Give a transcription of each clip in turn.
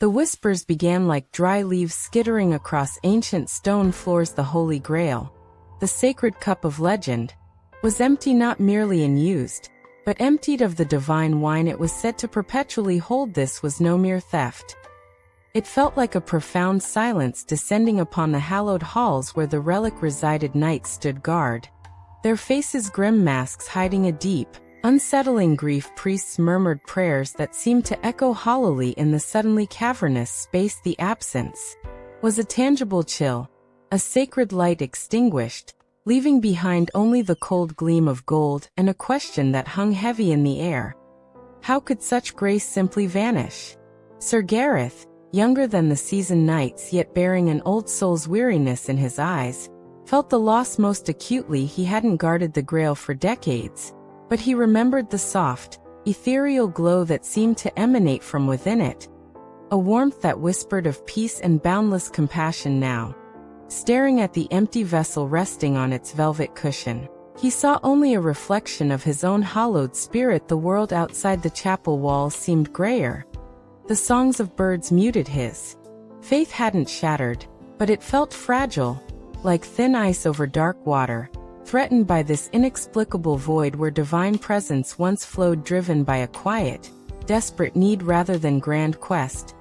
The whispers began like dry leaves skittering across ancient stone floors. The Holy Grail, the sacred cup of legend, was empty, not merely unused, but emptied of the divine wine it was said to perpetually hold. This was no mere theft. It felt like a profound silence descending upon the hallowed halls where the relic resided. Knights stood guard, their faces grim masks hiding a deep, unsettling grief. Priests murmured prayers that seemed to echo hollowly in the suddenly cavernous space. The absence was a tangible chill, a sacred light extinguished, leaving behind only the cold gleam of gold and a question that hung heavy in the air. How could such grace simply vanish? Sir Gareth, younger than the seasoned knights yet bearing an old soul's weariness in his eyes, felt the loss most acutely. He hadn't guarded the Grail for decades, but he remembered the soft, ethereal glow that seemed to emanate from within it, a warmth that whispered of peace and boundless compassion. Now, staring at the empty vessel resting on its velvet cushion, he saw only a reflection of his own hollowed spirit. The world outside the chapel walls seemed grayer. The songs of birds muted. His faith hadn't shattered, but it felt fragile, like thin ice over dark water, threatened by this inexplicable void where divine presence once flowed, driven by a quiet, desperate need rather than grand quest.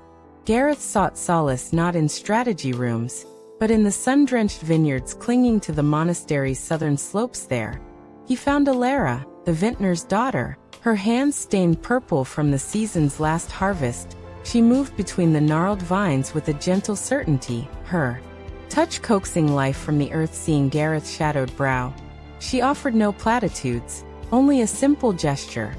Gareth sought solace not in strategy rooms, but in the sun-drenched vineyards clinging to the monastery's southern slopes. There, he found Elara, the vintner's daughter, her hands stained purple from the season's last harvest. She moved between the gnarled vines with a gentle certainty, her touch coaxing life from the earth. Seeing Gareth's shadowed brow, she offered no platitudes, only a simple gesture.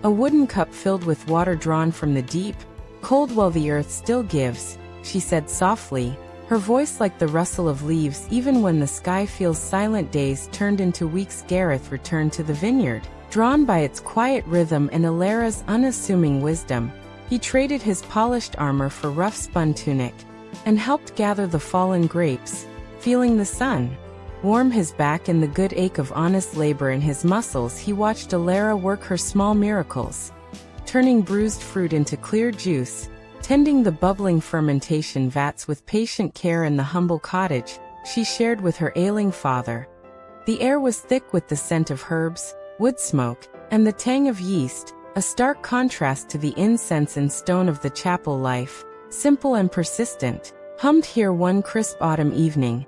A wooden cup filled with water drawn from the deep, cold well the earth still gives, she said softly, her voice like the rustle of leaves. Even when the sky feels silent, days turned into weeks. Gareth returned to the vineyard, drawn by its quiet rhythm and Elara's unassuming wisdom. He traded his polished armor for rough spun tunic, and helped gather the fallen grapes, feeling the sun warm his back and the good ache of honest labor in his muscles. He watched Elara work her small miracles, turning bruised fruit into clear juice, tending the bubbling fermentation vats with patient care. In the humble cottage she shared with her ailing father, the air was thick with the scent of herbs, wood smoke, and the tang of yeast, a stark contrast to the incense and stone of the chapel life, simple and persistent, hummed here one crisp autumn evening.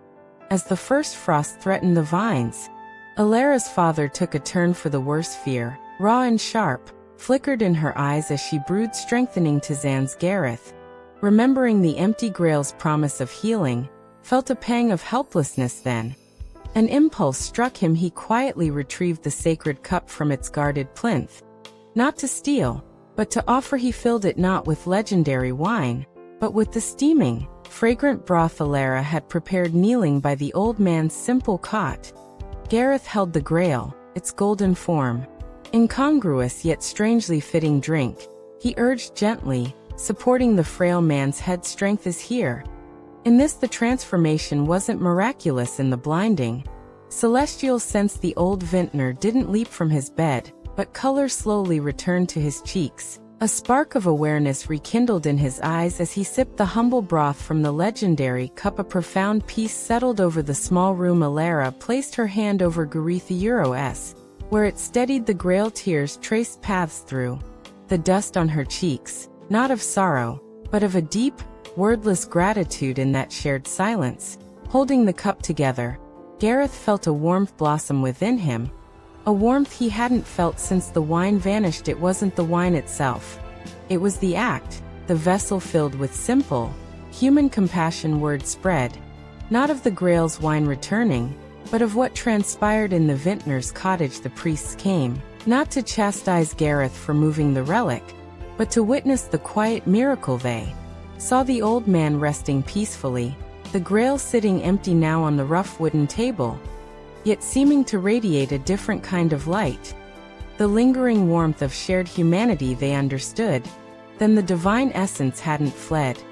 As the first frost threatened the vines, Elara's father took a turn for the worse. Fear, raw and sharp, flickered in her eyes as she brewed strengthening tisanes. Gareth, remembering the empty Grail's promise of healing, felt a pang of helplessness. Then, an impulse struck him. He quietly retrieved the sacred cup from its guarded plinth, not to steal, but to offer. He filled it not with legendary wine, but with the steaming, fragrant broth Elara had prepared kneeling by the old man's simple cot. Gareth held the Grail, its golden form, incongruous yet strangely fitting drink. He urged gently, supporting the frail man's head. Strength is here. In this the transformation wasn't miraculous in the blinding, celestial sense. The old vintner didn't leap from his bed, but color slowly returned to his cheeks. A spark of awareness rekindled in his eyes as he sipped the humble broth from the legendary cup. A profound peace settled over the small room. Elara placed her hand over Gareth, where it steadied the Grail. Tears traced paths through the dust on her cheeks, not of sorrow, but of a deep, wordless gratitude. In that shared silence, holding the cup together, Gareth felt a warmth blossom within him, a warmth he hadn't felt since the wine vanished. It wasn't the wine itself. It was the act, the vessel filled with simple, human compassion. Word spread, not of the Grail's wine returning, but of what transpired in the vintner's cottage. The priests came, not to chastise Gareth for moving the relic, but to witness the quiet miracle. They saw the old man resting peacefully, the Grail sitting empty now on the rough wooden table, yet seeming to radiate a different kind of light, the lingering warmth of shared humanity. They understood then the divine essence hadn't fled.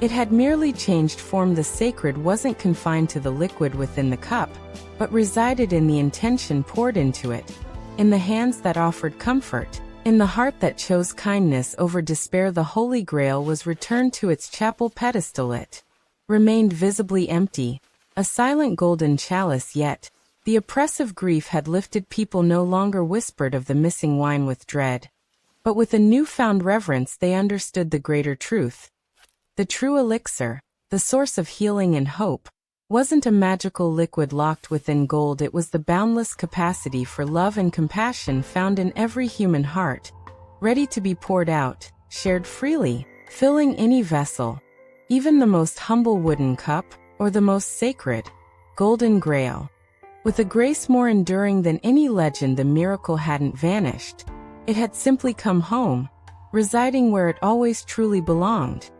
It had merely changed form. The sacred wasn't confined to the liquid within the cup, but resided in the intention poured into it, in the hands that offered comfort, In the heart that chose kindness over despair, the Holy Grail was returned to its chapel pedestal. It remained visibly empty, a silent golden chalice, yet the oppressive grief had lifted. People no longer whispered of the missing wine with dread, but with a newfound reverence they understood the greater truth. The true elixir, the source of healing and hope, wasn't a magical liquid locked within gold. It was the boundless capacity for love and compassion found in every human heart, ready to be poured out, shared freely, filling any vessel, even the most humble wooden cup, or the most sacred, golden grail. With a grace more enduring than any legend, the miracle hadn't vanished. It had simply come home, residing where it always truly belonged.